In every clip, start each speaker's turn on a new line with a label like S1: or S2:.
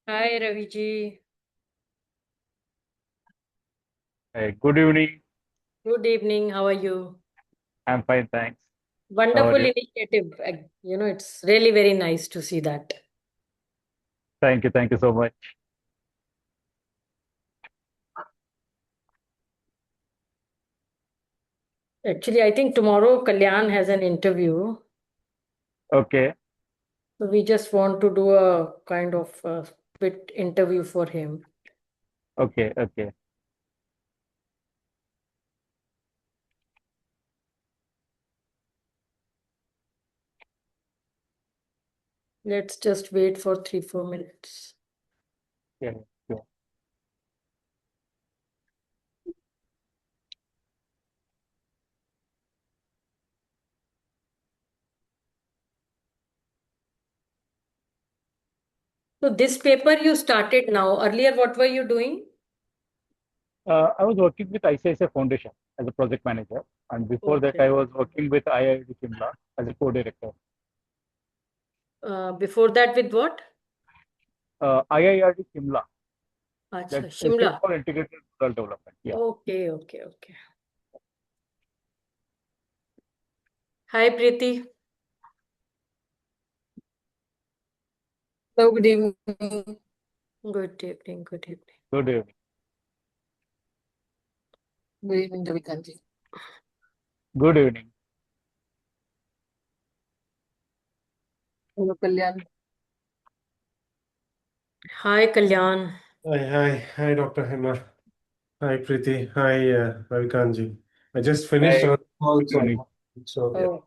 S1: Hi, Raviji.
S2: Hey, good evening.
S1: Good evening. How are you?
S2: I'm fine, thanks. How are
S1: Wonderful
S2: you?
S1: initiative. It's really very nice to see that.
S2: Thank you. Thank you so much.
S1: Actually, I think tomorrow Kalyan has an interview.
S2: Okay.
S1: So we just want to do a kind of bit interview for him.
S2: Okay. Okay.
S1: Let's just wait for 3, 4 minutes.
S2: Yeah. Sure.
S1: So this paper you started now. Earlier, what were you doing?
S2: I was working with ICICI Foundation as a project manager, and before that,
S1: Okay.
S2: I was working with IIT Shimla as a co-director.
S1: Before that, with what?
S2: IIRT Shimla,
S1: Acha,
S2: that stands
S1: Shimla.
S2: for Integrated Rural Development. Yeah.
S1: Okay, okay, okay. Hi, Preeti.
S3: Hello, good evening.
S1: Good evening, good evening.
S2: Good evening.
S3: Good evening, Ravikanji.
S2: Good evening.
S3: Hello, Kalyan.
S1: Hi, Kalyan.
S4: Hi, Dr. Hema. Hi, Preeti. Hi, Ravikanji. I just finished
S2: Hi.
S4: our call,
S2: Good evening.
S4: so
S1: Oh,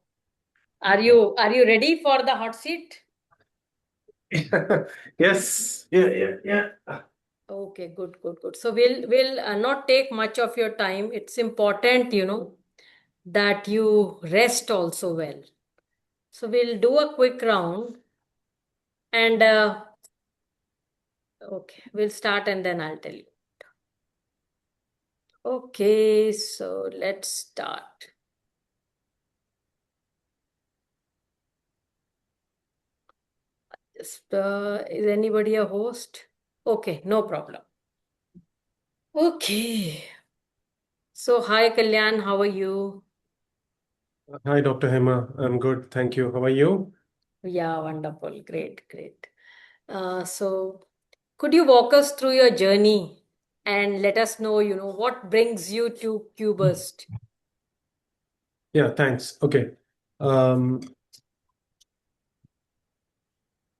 S1: are you ready for the hot seat?
S4: yeah. Yes, yeah.
S1: Okay, good, good, good. So we'll not take much of your time. It's important, that you rest also well. So we'll do a quick round and okay, we'll start and then I'll tell you. Okay, so let's start. Just is anybody a host? Okay, no problem. Okay. So hi Kalyan, how are you?
S4: Hi, Dr. Hema. I'm good. Thank you. How are you?
S1: Yeah, wonderful. Great, great. So could you walk us through your journey and let us know, what brings you to QBurst?
S4: Yeah, thanks. Okay. Um,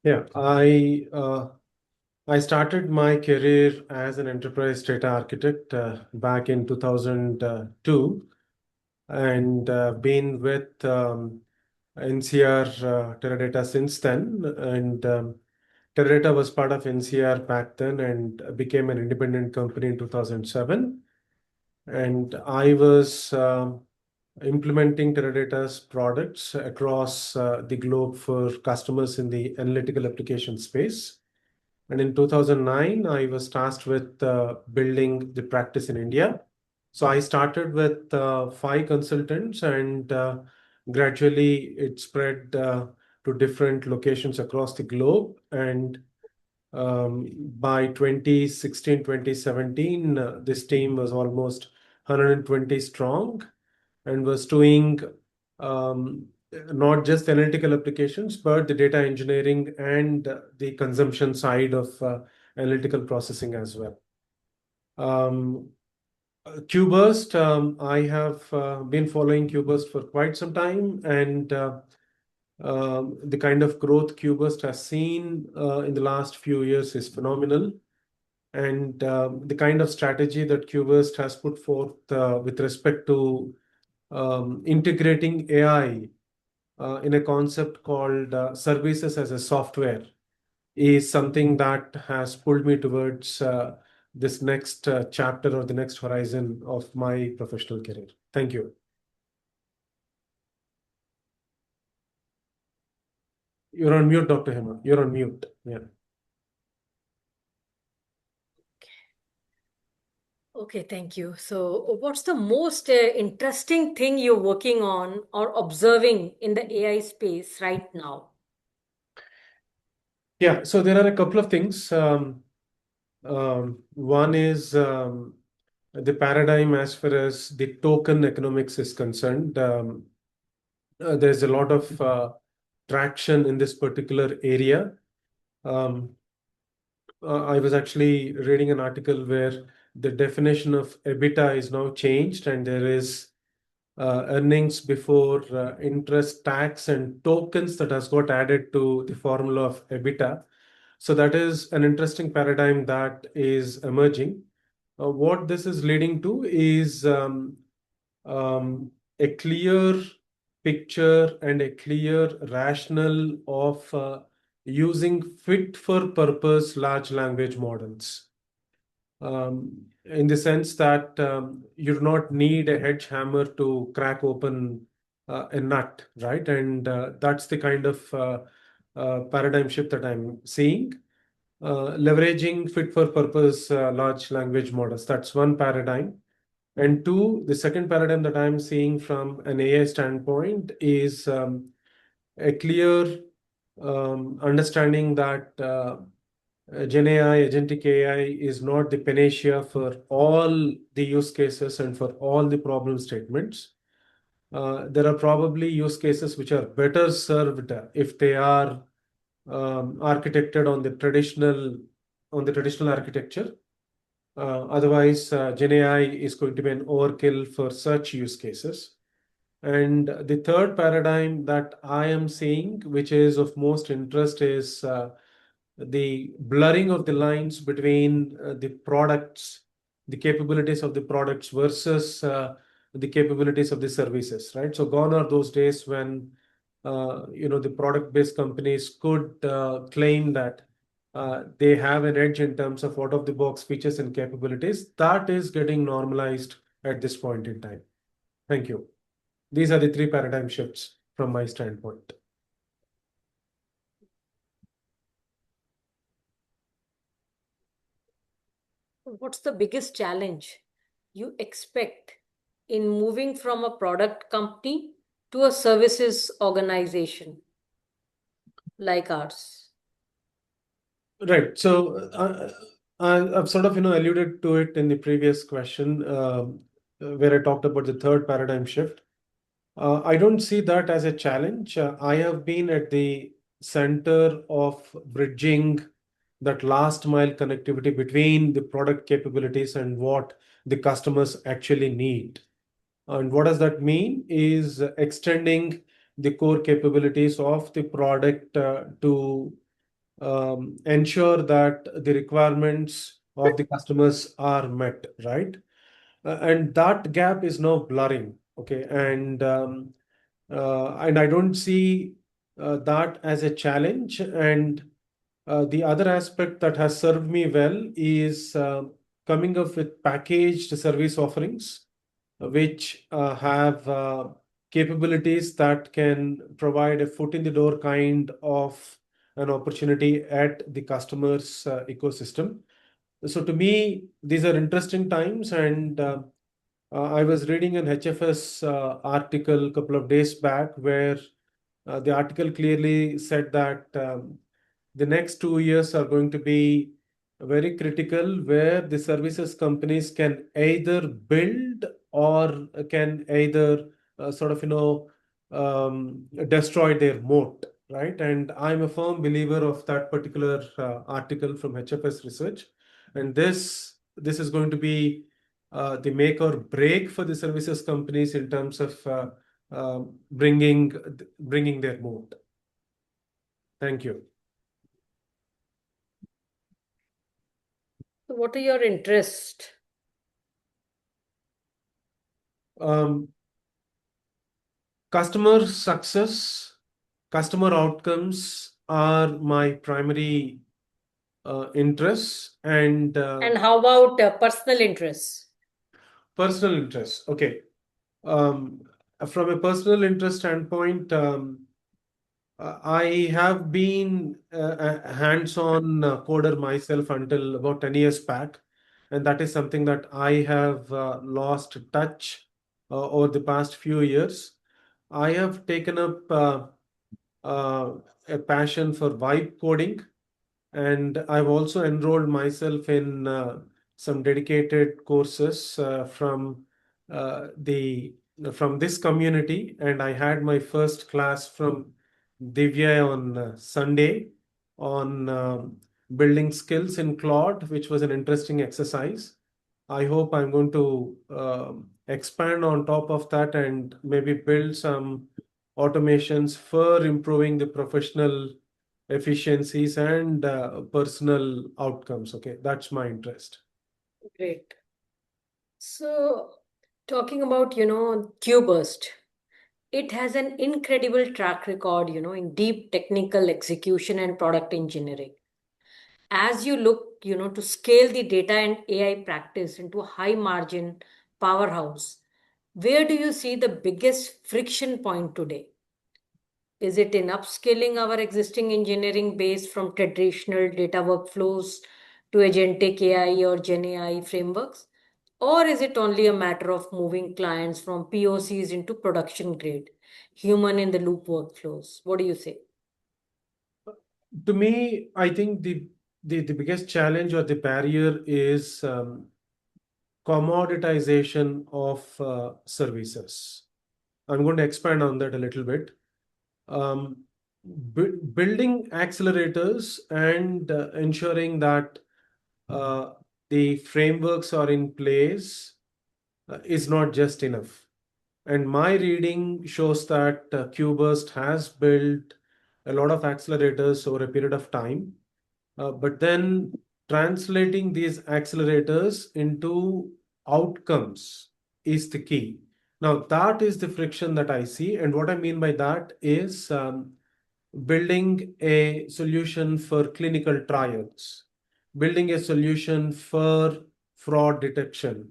S4: yeah, I started my career as an enterprise data architect back in 2002 and been with NCR Teradata since then. And Teradata was part of NCR back then and became an independent company in 2007. And I was implementing Teradata's products across the globe for customers in the analytical application space. And in 2009, I was tasked with building the practice in India. So I started with 5 consultants, and gradually it spread to different locations across the globe. And by 2016, 2017, this team was almost 120 strong and was doing um, not just analytical applications, but the data engineering and the consumption side of analytical processing as well. Um, QBurst, I have been following QBurst for quite some time, and the kind of growth QBurst has seen in the last few years is phenomenal. And the kind of strategy that QBurst has put forth with respect to integrating AI in a concept called services as a software is something that has pulled me towards this next chapter or the next horizon of my professional career. Thank you. You're on mute, Dr. Hema. You're on mute. Yeah.
S1: Okay, thank you. So what's the most interesting thing you're working on or observing in the AI space right now?
S4: Yeah, so there are a couple of things. One is the paradigm as far as the token economics is concerned. There's a lot of traction in this particular area. Um, I was actually reading an article where the definition of EBITDA is now changed, and there is earnings before interest, tax, and tokens that has got added to the formula of EBITDA. So that is an interesting paradigm that is emerging. What this is leading to is a clear picture and a clear rationale of using fit for purpose large language models. In the sense that you do not need a hedge hammer to crack open a nut, right? And that's the kind of paradigm shift that I'm seeing. Leveraging fit for purpose large language models. That's one paradigm. And two, the second paradigm that I'm seeing from an AI standpoint is a clear understanding that Gen AI, agentic AI is not the panacea for all the use cases and for all the problem statements. There are probably use cases which are better served if they are architected on the traditional architecture. Otherwise, Gen AI is going to be an overkill for such use cases. And the third paradigm that I am seeing, which is of most interest, is the blurring of the lines between the products, the capabilities of the products versus the capabilities of the services, right? So gone are those days when the product-based companies could claim that they have an edge in terms of out-of-the-box features and capabilities. That is getting normalized at this point in time. Thank you. These are the three paradigm shifts from my standpoint.
S1: What's the biggest challenge you expect in moving from a product company to a services organization like ours?
S4: Right. So I've sort of alluded to it in the previous question where I talked about the third paradigm shift. I don't see that as a challenge. I have been at the center of bridging that last mile connectivity between the product capabilities and what the customers actually need. And what does that mean is extending the core capabilities of the product to ensure that the requirements of the customers are met, right? And that gap is now blurring, okay? And I don't see that as a challenge. And the other aspect that has served me well is coming up with packaged service offerings, which have capabilities that can provide a foot in the door kind of an opportunity at the customer's ecosystem. So to me, these are interesting times, and I was reading an HFS article a couple of days back where the article clearly said that the next 2 years are going to be very critical, where the services companies can either build or can either destroy their moat, right? And I'm a firm believer of that particular article from HFS Research, and this is going to be the make or break for the services companies in terms of bringing their moat. Thank you.
S1: So what are your interests?
S4: Customer success, customer outcomes are my primary interests, and
S1: how about personal interests?
S4: personal interests. Okay. From a personal interest standpoint, I have been a hands-on coder myself until about 10 years back, and that is something that I have lost touch over the past few years. I have taken up a passion for vibe coding, And I've also enrolled myself in some dedicated courses from this community, and I had my first class from Divya on Sunday on building skills in Claude, which was an interesting exercise. I hope I'm going to expand on top of that and maybe build some automations for improving the professional efficiencies and personal outcomes. Okay, that's my interest.
S1: Great. So, talking about, QBurst, it has an incredible track record, in deep technical execution and product engineering. As you look, to scale the data and AI practice into a high margin powerhouse, where do you see the biggest friction point today? Is it in upskilling our existing engineering base from traditional data workflows to agentic AI or Gen AI frameworks? Or is it only a matter of moving clients from POCs into production grade, human in the loop workflows? What do you say?
S4: To me, I think the biggest challenge or the barrier is commoditization of services. I'm going to expand on that a little bit. Building accelerators and ensuring that the frameworks are in place is not just enough. And my reading shows that QBurst has built a lot of accelerators over a period of time, but then translating these accelerators into outcomes is the key. Now, that is the friction that I see. And what I mean by that is building a solution for clinical trials, building a solution for fraud detection,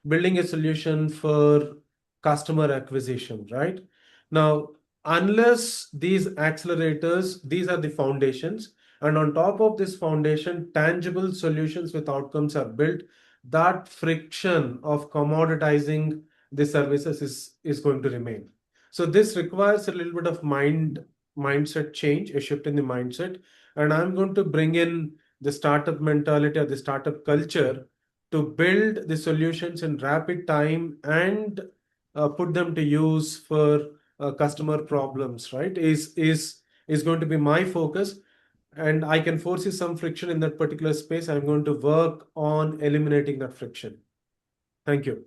S4: building a solution for customer acquisition, right? Now, unless these accelerators, these are the foundations, and on top of this foundation, tangible solutions with outcomes are built, that friction of commoditizing the services is going to remain. So this requires a little bit of mindset change, a shift in the mindset. And I'm going to bring in the startup mentality or the startup culture to build the solutions in rapid time and put them to use for customer problems, right? Is going to be my focus. And I can foresee some friction in that particular space. I'm going to work on eliminating that friction. Thank you.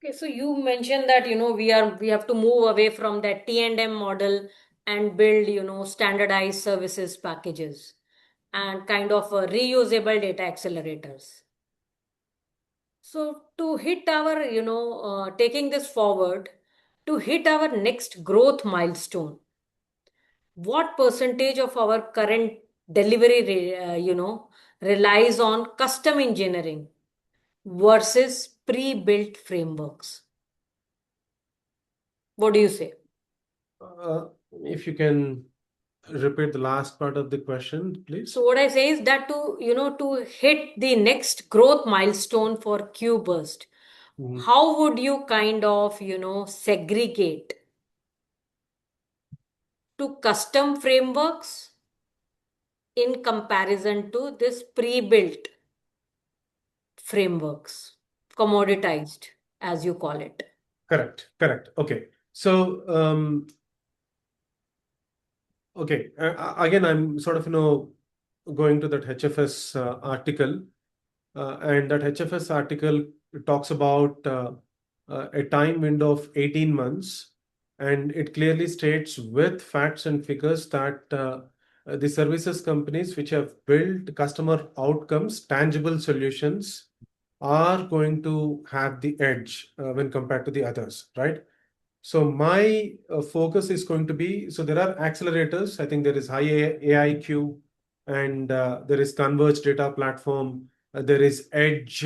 S1: Okay, so you mentioned that we have to move away from that T&M model and build standardized services packages and kind of reusable data accelerators. So to hit our taking this forward, to hit our next growth milestone, what percentage of our current delivery relies on custom engineering versus pre-built frameworks? What do you say?
S4: If you can repeat the last part of the question, please.
S1: So what I say is that to hit the next growth milestone for QBurst, how would you kind of, segregate to custom frameworks in comparison to this pre-built frameworks, commoditized, as you call it?
S4: Correct. Okay. So, okay. Again, I'm sort of, going to that HFS article, and that HFS article talks about a time window of 18 months, and it clearly states with facts and figures that the services companies which have built customer outcomes, tangible solutions, are going to have the edge when compared to the others, right? So my focus is going to be, so there are accelerators. I think there is HiAIQ, and there is Converged Data Platform. There is Edge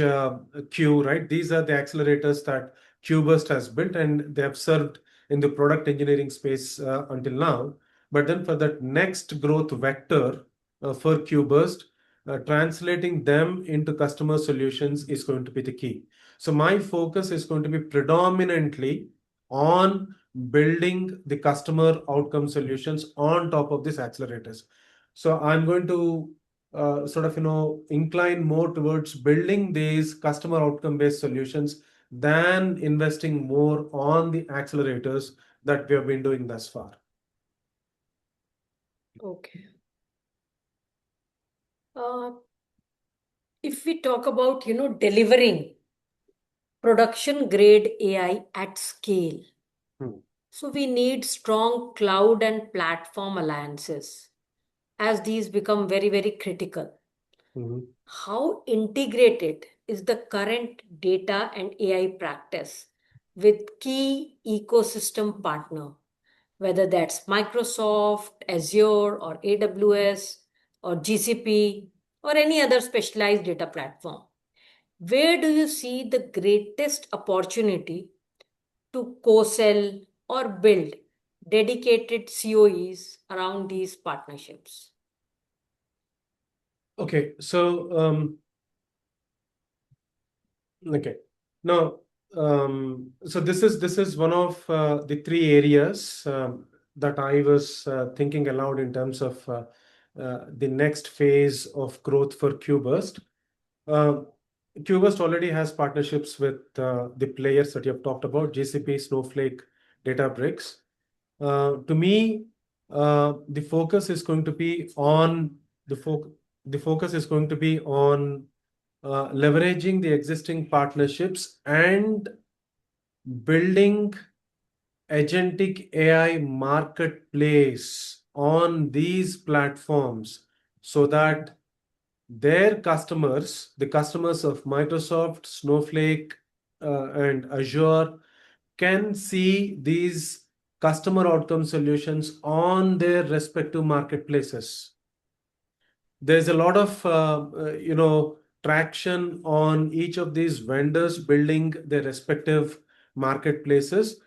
S4: Q, right? These are the accelerators that QBurst has built, and they have served in the product engineering space until now. But then for that next growth vector for QBurst, translating them into customer solutions is going to be the key. So my focus is going to be predominantly on building the customer outcome solutions on top of these accelerators. So I'm going to sort of, incline more towards building these customer outcome-based solutions than investing more on the accelerators that we have been doing thus far.
S1: Okay. If we talk about, delivering production grade AI at scale,
S4: Hmm.
S1: so we need strong cloud and platform alliances as these become very, very critical.
S4: Mhm.
S1: How integrated is the current data and AI practice with key ecosystem partner, whether that's Microsoft, Azure, or AWS, or GCP, or any other specialized data platform? Where do you see the greatest opportunity to co-sell or build dedicated COEs around these partnerships?
S4: Okay, so okay. Now, so this is one of the three areas that I was thinking aloud in terms of the next phase of growth for QBurst. Uh, QBurst already has partnerships with the players that you have talked about: GCP, Snowflake, Databricks. To me, the focus is going to be on the focus is going to be on leveraging the existing partnerships and building agentic AI marketplace on these platforms so that their customers, the customers of Microsoft, Snowflake, and Azure, can see these customer outcome solutions on their respective marketplaces. There's a lot of traction on each of these vendors building their respective marketplaces,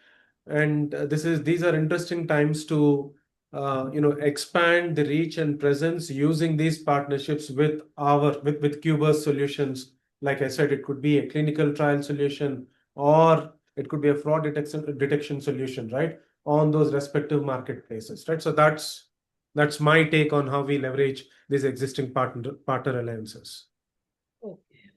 S4: and these are interesting times to expand the reach and presence using these partnerships with QBurst solutions. Like I said, it could be a clinical trial solution, or it could be a fraud detection solution, right, on those respective marketplaces, right? So that's my take on how we leverage these existing partner alliances.
S1: Okay.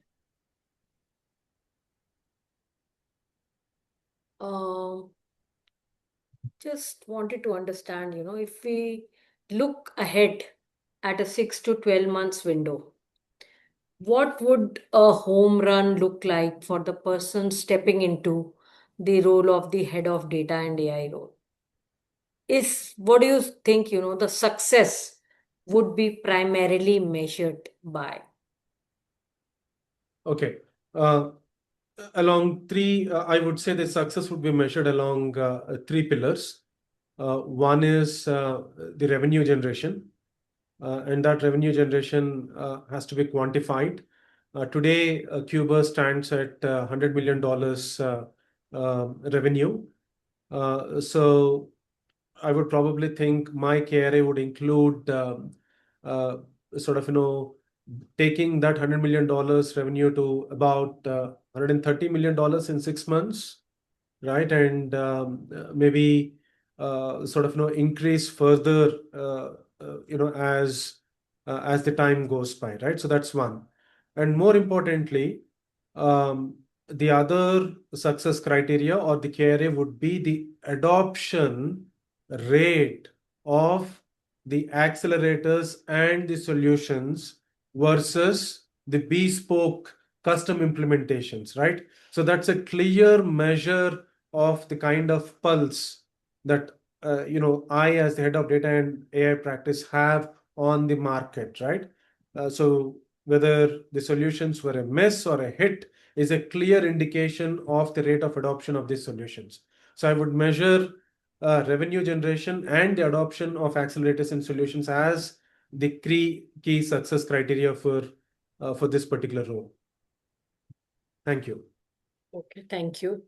S1: Just wanted to understand, if we look ahead at a 6 to 12 months window, what would a home run look like for the person stepping into the role of the head of data and AI role? What do you think, the success would be primarily measured by?
S4: Okay. I would say the success would be measured along three pillars. One is the revenue generation, and that revenue generation has to be quantified. Today, QBurst stands at $100 million revenue. So I would probably think my KRA would include uh, sort of, taking that $100 million revenue to about $130 million in 6 months, right? And maybe sort of, increase further, as the time goes by, right? So that's one. And more importantly, the other success criteria or the KRA would be the adoption rate of the accelerators and the solutions versus the bespoke custom implementations, right? So that's a clear measure of the kind of pulse that I, as the head of data and AI practice, have on the market, right? So whether the solutions were a miss or a hit is a clear indication of the rate of adoption of these solutions. So I would measure revenue generation and the adoption of accelerators and solutions as the key success criteria for this particular role. Thank you.
S1: Okay, thank you.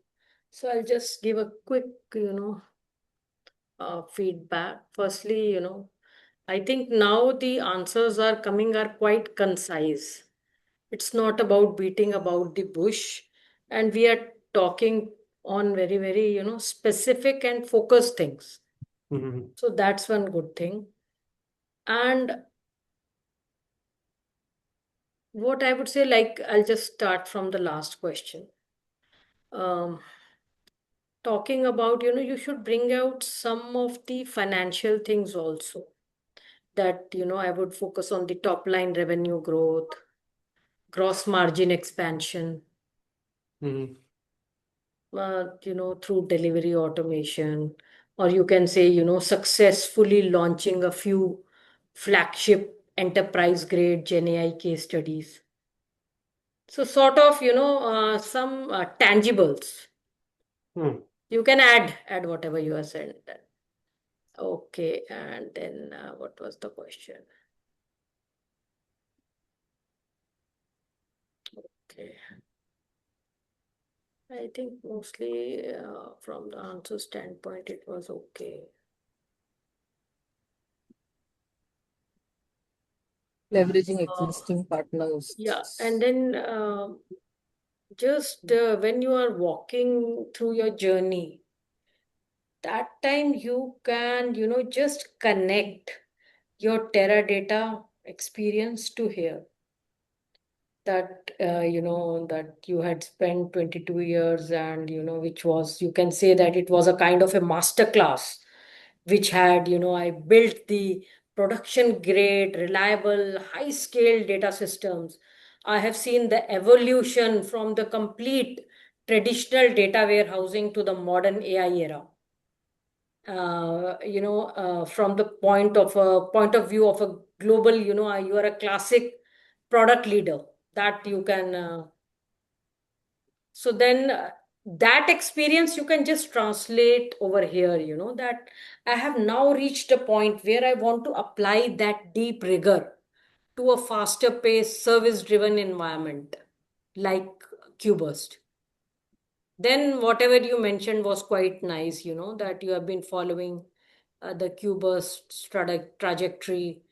S1: So I'll just give a quick, feedback. Firstly, I think now the answers are quite concise. It's not about beating about the bush, and we are talking on very, very, specific and focused things.
S4: Mhm.
S1: So that's one good thing. And What I would say, like, I'll just start from the last question. Um, Talking about, you should bring out some of the financial things also. That, I would focus on the top line revenue growth, gross margin expansion,
S4: Mhm.
S1: through delivery automation, or you can say, successfully launching a few flagship enterprise grade Gen AI case studies. So sort of, some tangibles.
S4: Hmm.
S1: You can add whatever you have said. Okay, and then what was the question? Okay. I think mostly from the answer standpoint, it was okay.
S3: Leveraging
S1: Uh,
S3: existing partners.
S1: yeah, and then just when you are walking through your journey, that time you can, just connect your Teradata experience to here. That that you had spent 22 years, and which was, you can say that it was a kind of a master class, which had, I built the production grade reliable high scale data systems. I have seen the evolution from the complete traditional data warehousing to the modern AI era. From the point of view of a global, you are a classic product leader that you can so then that experience you can just translate over here, that I have now reached a point where I want to apply that deep rigor to a faster paced service driven environment like QBurst. Then whatever you mentioned was quite nice, that you have been following the QBurst trajectory,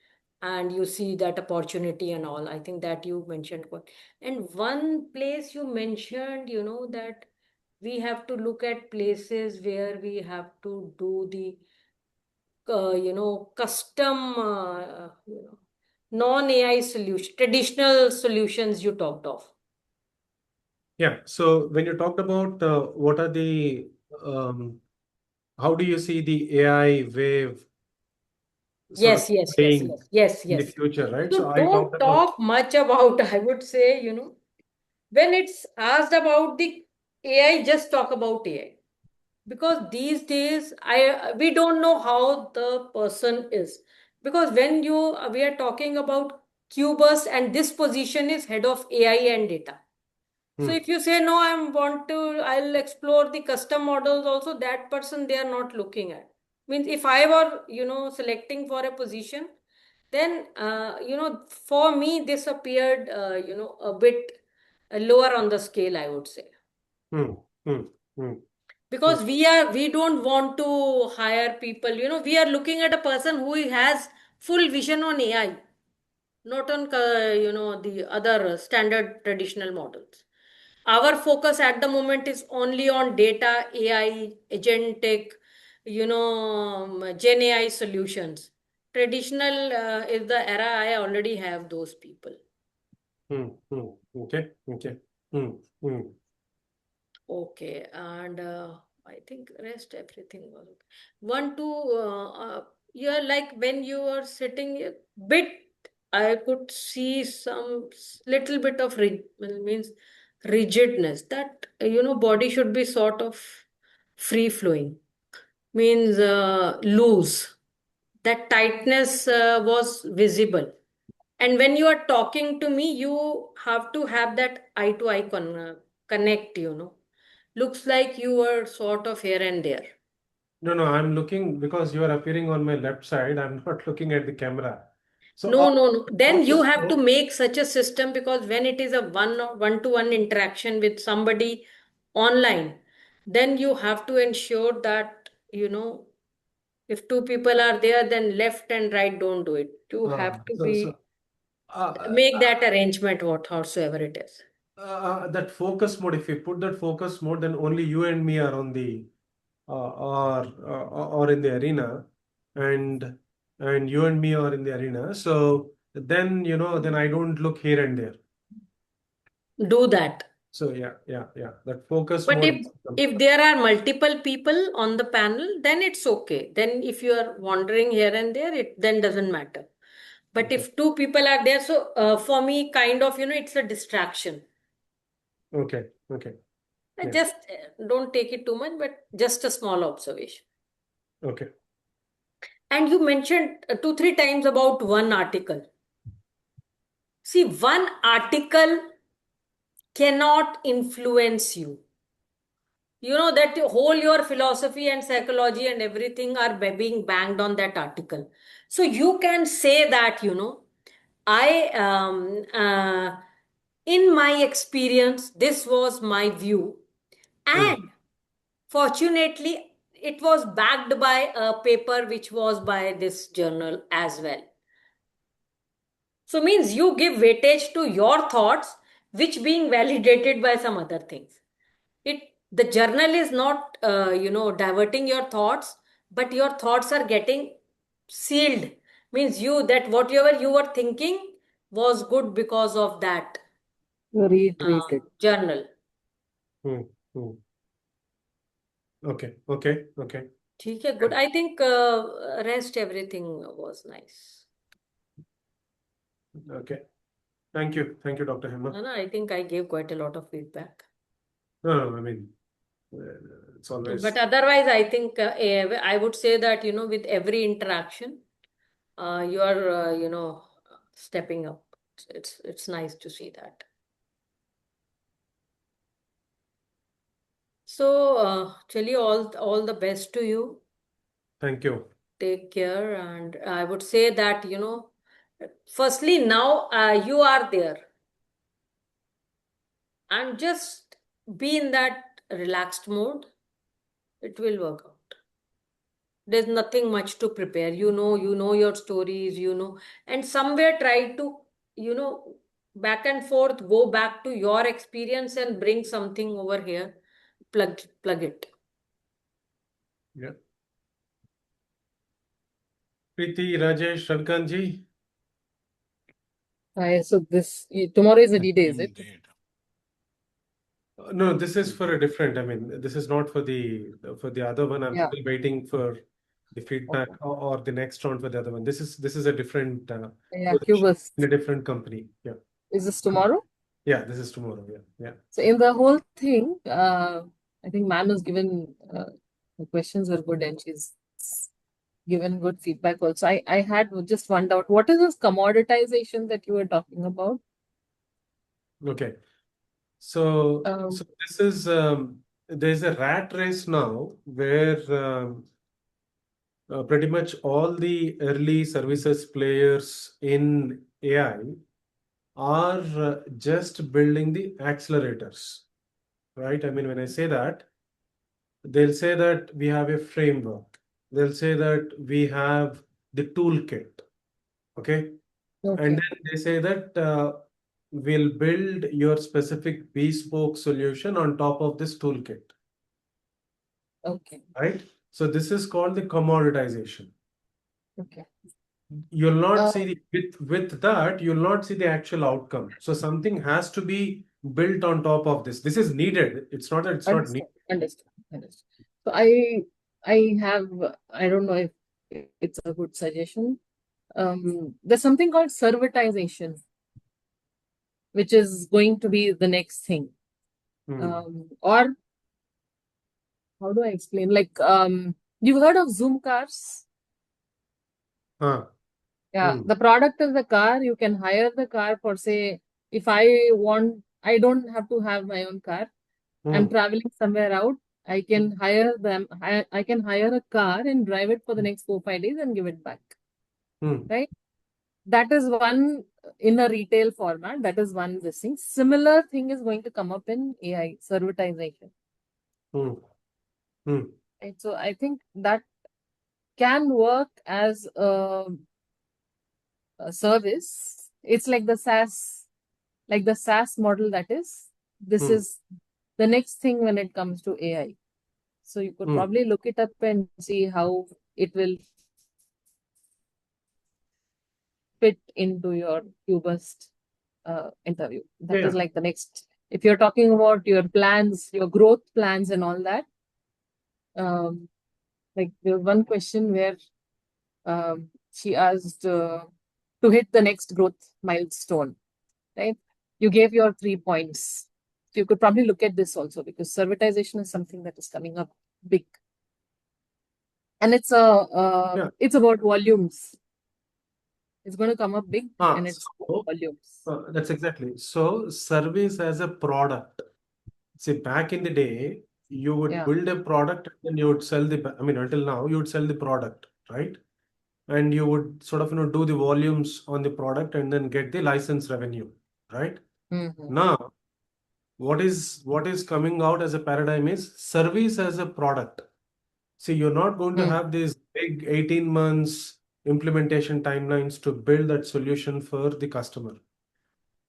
S1: and you see that opportunity and all. I think that you mentioned quite. And one place you mentioned, that we have to look at places where we have to do the, custom, non-AI solution, traditional solutions you talked of.
S4: Yeah. So when you talked about what are the how do you see the AI wave sort of
S1: Yes, yes, yes,
S4: playing
S1: yes, yes,
S4: in the
S1: yes.
S4: future, right? So
S1: So
S4: I talked
S1: don't
S4: about.
S1: talk much about, I would say, when it's asked about the AI, just talk about AI. Because these days, we don't know how the person is. Because when we are talking about QBus, and this position is head of AI and data. So
S4: Hmm.
S1: if you say no, I'll explore the custom models also, that person they are not looking at. Means if I were, selecting for a position, then, for me, this appeared, a bit lower on the scale, I would say.
S4: Hmm. Hmm. Hmm. Hmm.
S1: Because we don't want to hire people, we are looking at a person who has full vision on AI, not on, the other standard traditional models. Our focus at the moment is only on data, AI, agentic, Gen AI solutions. Traditional is the era. I already have those people.
S4: Hmm. Hmm. Okay. Okay. Hmm. Hmm.
S1: Okay, and I think rest everything was okay. One, two, yeah, like when you are sitting a bit, I could see some little bit of means rigidness. That, body should be sort of free flowing. Means loose. That tightness was visible. And when you are talking to me, you have to have that eye to eye connect, Looks like you were sort of here and there.
S4: No, no, I'm looking because you are appearing on my left side. I'm not looking at the camera. So
S1: No, no, no. Then you
S4: focus
S1: have to
S4: mode.
S1: make such a system, because when it is a one to one interaction with somebody online, then you have to ensure that, if two people are there, then left and right don't do it. You have to
S4: So
S1: be
S4: uh,
S1: make that arrangement, whatsoever it is.
S4: that focus mode. If you put that focus mode, then only you and me are on the or in the arena, and you and me are in the arena. So then then I don't look here and there.
S1: do that.
S4: So yeah. That focused
S1: But
S4: mode.
S1: if there are multiple people on the panel, then it's okay. Then if you are wandering here and there, it then doesn't matter. But
S4: Okay.
S1: if two people are there, so for me, kind of, it's a distraction.
S4: Okay. Yeah.
S1: Just don't take it too much, but just a small observation.
S4: Okay.
S1: And you mentioned 2-3 times about one article. See, one article cannot influence you. You know that whole your philosophy and psychology and everything are being banged on that article. So you can say that, I in my experience, this was my view. And fortunately, it was backed by a paper which was by this journal as well. So means you give weightage to your thoughts, which being validated by some other things. The journal is not diverting your thoughts, but your thoughts are getting sealed. Means whatever you were thinking was good because of that
S3: Reiterated.
S1: journal.
S4: Hmm. Okay.
S1: ठीक है, good. I think rest everything was nice.
S4: Okay. Thank you, Dr. Hema.
S1: No, I think I gave quite a lot of feedback.
S4: No, I mean, it's always.
S1: But otherwise, I think I would say that, with every interaction, you are, stepping up. It's nice to see that. So, chaliye, all the best to you.
S4: Thank you.
S1: Take care. And I would say that, firstly, now you are there. And just be in that relaxed mode. It will work out. There's nothing much to prepare. You know your stories, and somewhere try to, back and forth, go back to your experience and bring something over here, plug it.
S4: Yeah. Preeti, Rajesh, Sharkanji.
S3: So tomorrow is the D-Day, is it?
S4: No, this is for a different. I mean, this is not for the other one. I'm
S3: Yeah.
S4: still waiting for the feedback or the next round for the other one. This is a different
S3: Yeah,
S4: position
S3: Cubus.
S4: in a different company. Yeah.
S3: Is this tomorrow?
S4: Yeah, this is tomorrow. Yeah.
S3: So in the whole thing, I think ma'am has given the questions were good and she's given good feedback also. I had just one doubt. What is this commoditization that you were talking about?
S4: Okay. So
S3: Um,
S4: this is there's a rat race now where pretty much all the early services players in AI are just building the accelerators, right? I mean, when I say that, they'll say that we have a framework. They'll say that we have the toolkit, okay?
S3: Okay.
S4: And then they say that we'll build your specific bespoke solution on top of this toolkit,
S3: Okay.
S4: right? So this is called the commoditization.
S3: Okay.
S4: You'll not see with that, you'll not see the actual outcome. So something has to be built on top of this. This is needed. It's not that it's not needed.
S3: Understood. So I don't know if it's a good suggestion. There's something called servitization, which is going to be the next thing. Or how do I explain? Like, you've heard of Zoom cars? Yeah, the product is the car. You can hire the car for, say, if I don't have to have my own car. I'm traveling somewhere out. I can hire them. I can hire a car and drive it for the next 4-5 days and give it back. Right? That is one in a retail format. That is one this thing. Similar thing is going to come up in AI, servitization. Right? So I think that can work as a service. It's like the SaaS model that is. This is the next thing when it comes to AI. So you could probably look it up and see how it will fit into your Cubust interview. That is like the next If you're talking about your plans, your growth plans and all that, like there was one question where she asked to hit the next growth milestone, right? You gave your 3 points. So you could probably look at this also because servitization is something that is coming up big. And it's
S4: Yeah.
S3: it's about volumes. It's going to come up big and it's
S4: So
S3: volumes.
S4: that's exactly. So service as a product. See, back in the day, you would
S3: Yeah.
S4: build a product and you would sell I mean, until now, you would sell the product, right? And you would sort of, do the volumes on the product and then get the license revenue, right?
S3: Mhm.
S4: Now, what is coming out as a paradigm is service as a product. See, you're not going to have these big 18 months implementation timelines to build that solution for the customer.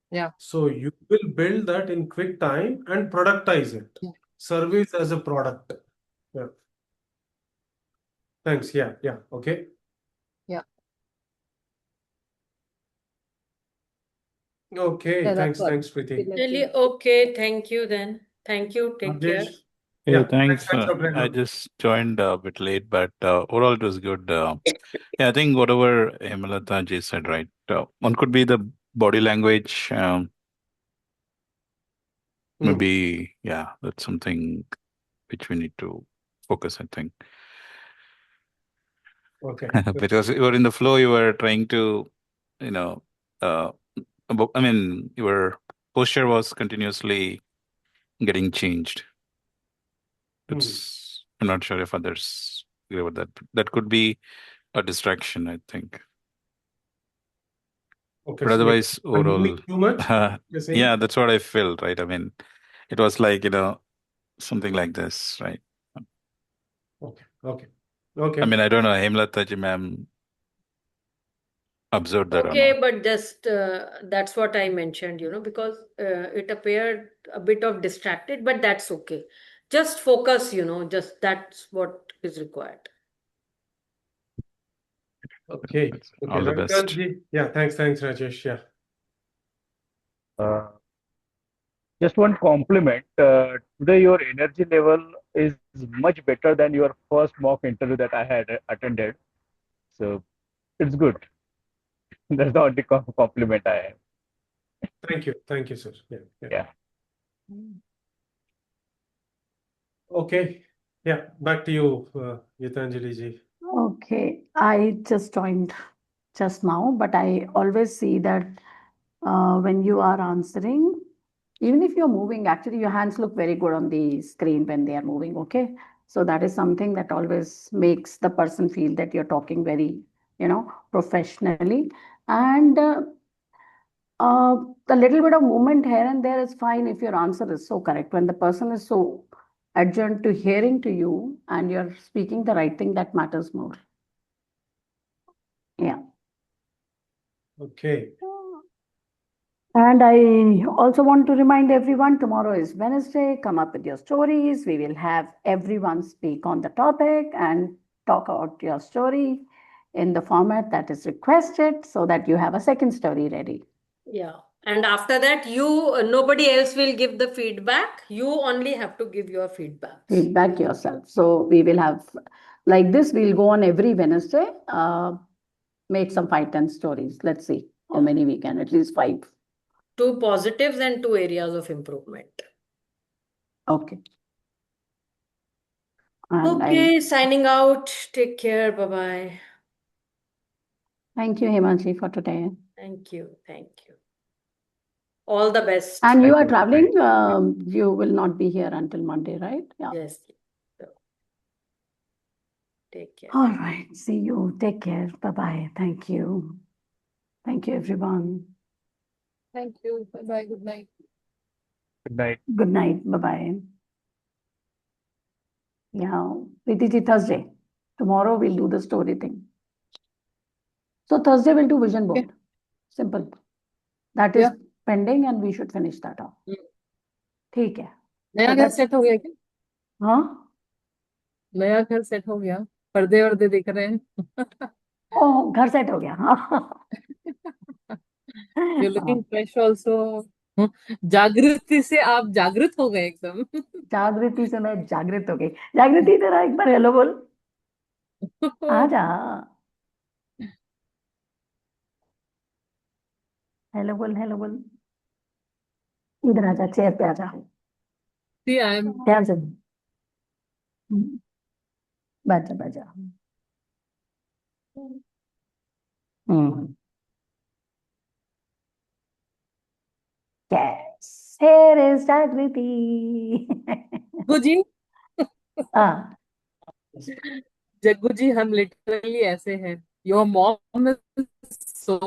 S3: Yeah.
S4: So you will build that in quick time and productize it.
S3: Yeah.
S4: Service as a product. Yeah. Thanks. Yeah. Yeah. Okay.
S3: Yeah.
S4: Okay.
S3: Yeah, that's
S4: Thanks.
S3: all.
S4: Thanks, Preeti.
S1: Really? Okay, thank you then. Thank you. Take care.
S4: Rajesh?
S5: Hey,
S4: Yeah.
S5: thanks.
S4: Thanks,
S5: I
S4: Abhinandan.
S5: just joined a bit late, but overall it was good. Yeah, I think whatever Hemalata ji said, right? One could be the body language. Maybe, yeah, that's something which we need to focus, I think.
S4: Okay.
S5: Because you were in the flow, you were trying to, your posture was continuously getting changed. I'm not sure if others agree with that. That could be a distraction, I think.
S4: Okay.
S5: But otherwise, overall,
S4: Too much? You're saying?
S5: yeah, that's what I felt, right? I mean, it was like, something like this, right?
S4: Okay. Okay. Okay.
S5: I mean, I don't know, Hemlata ji ma'am observed that or
S1: Okay,
S5: not.
S1: but just that's what I mentioned, because it appeared a bit of distracted, but that's okay. Just focus, just that's what is required.
S4: Okay.
S5: All the best.
S4: Ravikant, yeah. Thanks, Rajesh. Yeah.
S2: Just one compliment. Today, your energy level is much better than your first mock interview that I had attended. So it's good. That's the only compliment I have.
S4: Thank you, sir. Yeah.
S2: Yeah.
S4: Okay. Yeah. Back to you, Gitanjali ji.
S6: Okay, I just joined just now, but I always see that when you are answering, even if you're moving, actually your hands look very good on the screen when they are moving, okay? So that is something that always makes the person feel that you're talking very, professionally. And the little bit of movement here and there is fine if your answer is so correct. When the person is so adjourned to hearing to you and you're speaking the right thing, that matters more. Yeah.
S4: Okay.
S6: And I also want to remind everyone, tomorrow is Wednesday. Come up with your stories. We will have everyone speak on the topic and talk about your story in the format that is requested so that you have a second story ready.
S1: Yeah. And after that, nobody else will give the feedback. You only have to give your feedback.
S6: Feedback yourself. So we will have, like this, we'll go on every Wednesday, make some 5-10 stories. Let's see how many we can, at least 5.
S1: 2 positives and 2 areas of improvement.
S6: Okay. And
S1: Okay, signing out. Take care. Bye-bye.
S6: Thank you, Himanshi, for today.
S1: Thank you. All the best.
S6: And you
S5: Thank
S6: are
S5: you.
S6: traveling, you will not be here until Monday, right? Yeah.
S1: Yes. So, take care.
S6: All right. See you. Take care. Bye-bye. Thank you. Thank you, everyone.
S3: Thank you. Bye-bye. Good night.
S2: Good night.
S6: Good night. Bye-bye. Yeah. Preeti, Thursday. Tomorrow we'll do the story thing. So Thursday we'll do vision board.
S3: Okay.
S6: Simple. That is
S3: Yeah.
S6: pending and we should finish that off. ठीक है.
S3: नया
S6: So
S3: घर
S6: that's-
S3: set हो गया क्या?
S6: हाँ?
S3: नया घर सेट हो गया? पर्दे वर्दे दिख रहे हैं?
S6: ओह, घर सेट हो गया.
S3: You're looking fresh also. जागृति से आप जागृत हो गए एकदम।
S6: जागृति से मैं जागृत हो गई। जागृति तेरा एक बार हेलो बोल। आ जा, हेलो बोल, हेलो बोल। इधर आ जा, चेयर पे आ जा,
S3: See, I'm
S6: ध्यान से। बैठ जा, बैठ जा। हम्म, कैसे रे जागृति।
S3: जग्गू जी।
S6: हाँ,
S3: जग्गू जी, हम लिटरली ऐसे हैं। Your mom is so,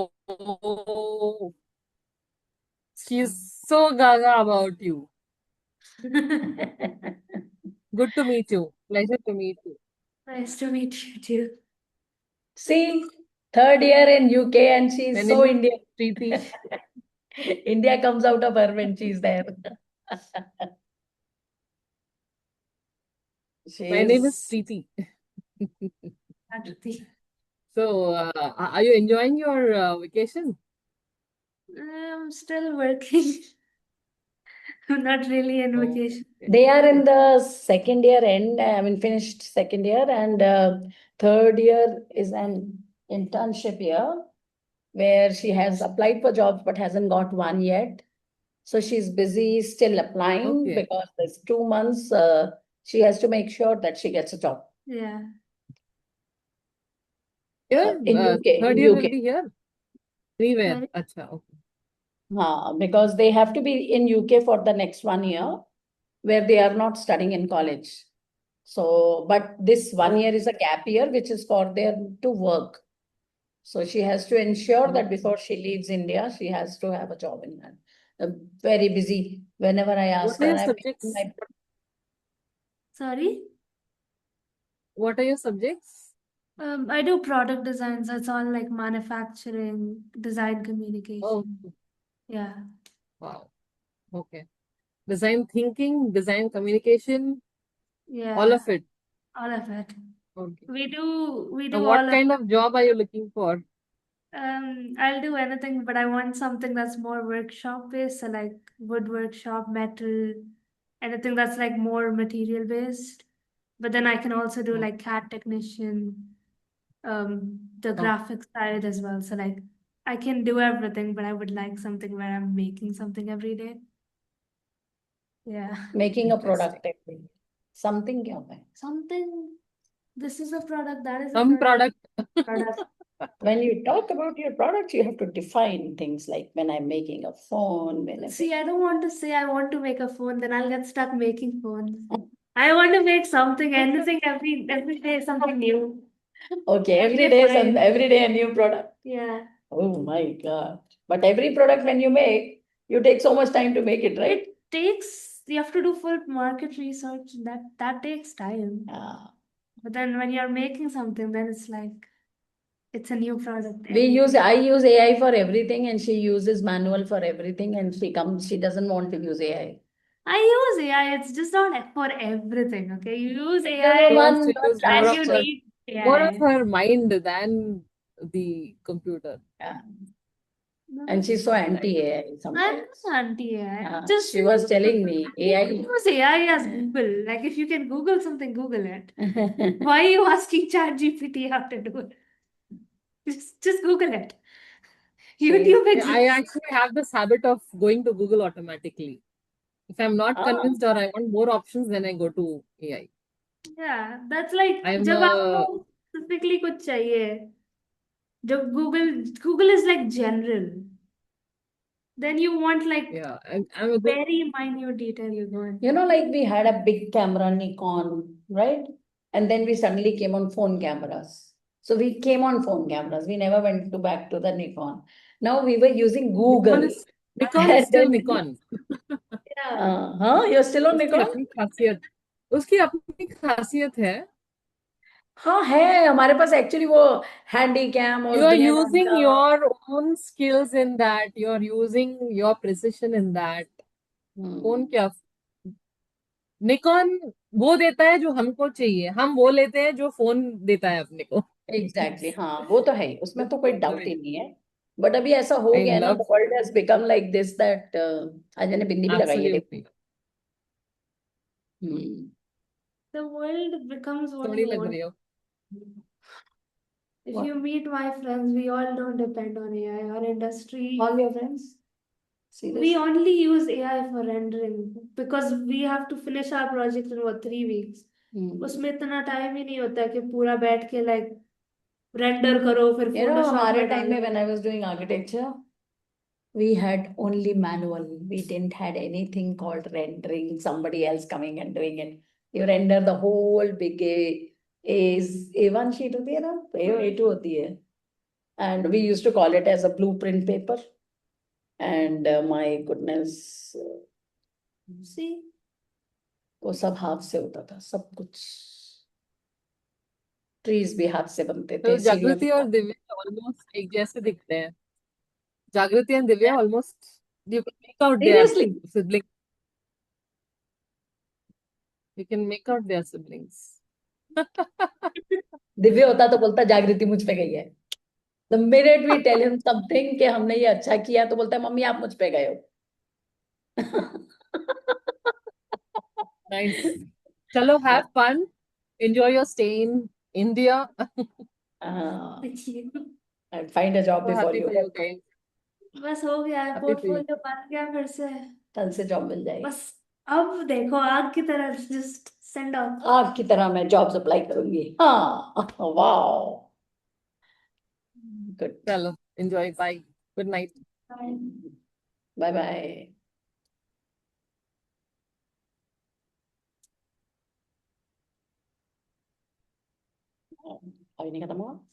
S3: she is so gaga about you. Good to meet you, pleasure to meet you.
S7: Nice to meet you too.
S6: see, third year in UK and she is
S3: My
S6: so
S3: name is
S6: Indian.
S3: Preeti.
S6: India comes out of her when she's there. She
S3: My name is
S6: is.
S3: Preeti.
S7: Akriti.
S3: So, are you enjoying your vacation?
S7: I'm still working. I'm not really in
S3: Oh,
S7: vacation.
S3: okay.
S6: They are in the second year end, I mean, finished second year, and third year is an internship year where she has applied for jobs but hasn't got one yet. So she's busy still applying
S3: Okay.
S6: because there's 2 months. She has to make sure that she gets a job
S7: Yeah.
S3: Here,
S6: in UK.
S3: third
S6: In
S3: year will
S6: UK.
S3: be here. Anywhere.
S7: Sorry.
S3: Acha, okay.
S6: Because they have to be in UK for the next 1 year where they are not studying in college. So, but this 1 year is a gap year, which is for them to work. So she has to ensure that before she leaves India, she has to have a job in hand. Very busy. Whenever I ask
S3: What are
S6: her,
S3: your
S6: I've
S3: subjects?
S6: taken my
S7: Sorry.
S3: What are your subjects?
S7: I do product design, so it's all like manufacturing, design
S3: Oh,
S7: communication. Yeah.
S3: wow. Okay. Design thinking, design communication, all
S7: Yeah.
S3: of it.
S7: All of it.
S3: Okay.
S7: We do
S3: Now,
S7: all
S3: what
S7: of
S3: kind of job are you looking for?
S7: I'll do anything, but I want something that's more workshop based, so like wood workshop, metal, anything that's like more material based. But then I can also do like CAD technician, the
S3: Oh,
S7: graphics side as well. So like I can do everything, but I would like something where I'm making something every day. Yeah.
S6: making a
S3: interesting.
S6: product every day. Something kya hai?
S7: Something, this is a product, that is a
S3: Some
S7: product.
S3: product.
S6: When you talk about your product, you have to define things like when I'm making a phone, when I'm
S7: See, I don't want to say I want to make a phone, then I'll get stuck making phones. I want to make something, anything every day, something new.
S6: okay,
S7: Every
S6: every
S7: day
S6: day,
S7: fine.
S6: every day a new product.
S7: Yeah.
S6: Oh my God. But every product when you make, you take so much time to make it, right?
S7: You have to do full market research. That takes time.
S6: Ah.
S7: But then when you're making something, then it's like it's a new product.
S6: I use AI for everything and she uses manual for everything and she doesn't want to use AI.
S7: I use AI, it's just not for everything, okay? You use
S6: No,
S7: AI
S3: She wants
S6: one,
S3: to use
S6: one
S7: when
S3: more of
S7: you
S3: her,
S7: need
S3: more of
S7: AI.
S3: her mind than the computer.
S6: Yeah.
S7: No,
S6: And she's so
S3: Right.
S6: anti-AI
S7: I'm
S6: sometimes.
S7: not anti-AI.
S6: Yeah,
S7: Just
S6: she was telling me AI.
S7: use AI as Google. Like if you can Google something, Google it. Why are you asking ChatGPT how to do it? Just Google it. YouTube
S3: Yeah, I
S7: exists.
S3: actually have this habit of going to Google automatically. If I'm not
S6: Ah,
S3: convinced or I want more options, then I go to AI.
S7: Yeah, that's like
S3: I'm
S7: जब
S3: a
S7: आपको specifically कुछ चाहिए, जब Google is like general. Then you want like
S3: yeah, I'm a good.
S7: very minute detail you go in.
S6: you know, like we had a big camera, Nikon, right? And then we suddenly came on phone cameras. So we came on phone cameras. We never went back to the Nikon. Now we were using Google.
S3: Nikon is
S6: And
S3: still
S6: then,
S3: Nikon.
S7: Yeah.
S6: you're still on
S3: उसकी
S6: Nikon?
S3: अपनी खासियत, उसकी अपनी खासियत है.
S6: हाँ है हमारे पास एक्चुअली वो हैंडी कैम और
S3: You are
S6: DNR
S3: using
S6: का
S3: your own skills in that. You are using your precision in that. Phone क्या, निकॉन वो देता है जो हमको चाहिए, हम वो लेते हैं जो फोन देता है अपने को.
S6: एग्जैक्टली हाँ वो तो है ही, उसमें तो कोई डाउट ही नहीं है. बट अभी ऐसा हो
S3: I
S6: गया है ना,
S3: love
S6: the world has become like this that आज मैंने बिंदी भी लगाई है देखो।
S3: absolutely.
S7: The world becomes what
S3: Sohni
S7: you
S3: लग
S7: want.
S3: रही हो।
S7: If
S6: What?
S7: you meet my friends, we all don't depend on AI. Our industry,
S6: All your friends?
S7: we
S6: Seriously?
S7: only use AI for rendering because we have to finish our project in what 3 weeks. उसमें इतना time ही नहीं होता कि पूरा बैठ के like render करो फिर
S6: You know,
S7: Photoshop
S6: हमारे
S7: में
S6: टाइम में
S7: डालो.
S6: when I was doing architecture, we had only manual. We didn't had anything called rendering, somebody else coming and doing it. You render the whole big A1 sheet होती है ना, A2 होती है. And we used to call it as a blueprint paper. And my goodness,
S7: See,
S6: वो सब हाथ से होता था, सब कुछ. ट्रीज भी हाथ से बनते
S3: तो
S6: थे, सीढ़ियां भी
S3: जागृति और दिव्या ऑलमोस्ट एक जैसे दिखते हैं। जागृति and Divya almost you can make out their
S6: Seriously?
S3: siblings. You can make out their siblings.
S6: Divya होता तो बोलता जागृति मुझ पे गई है. The minute we tell him something कि हमने ये अच्छा किया तो बोलता है मम्मी आप मुझ पे गए हो.
S3: Nice. Chalo, have fun. Enjoy your stay in India.
S7: thank you.
S6: And find a job
S3: So
S6: before
S3: happy
S6: you.
S3: for you guys.
S7: बस हो गया है,
S3: Happy for you.
S7: पोर्टफोलियो बन गया फिर से.
S6: कल से जॉब मिल जाएगी.
S7: बस अब देखो आग की तरह just send out.
S6: आपकी तरह मैं जॉब अप्लाई करूंगी. हाँ, wow. Good.
S3: Chalo, enjoy. Bye. Good night.
S6: Bye bye. अभी नहीं खत्म हुआ.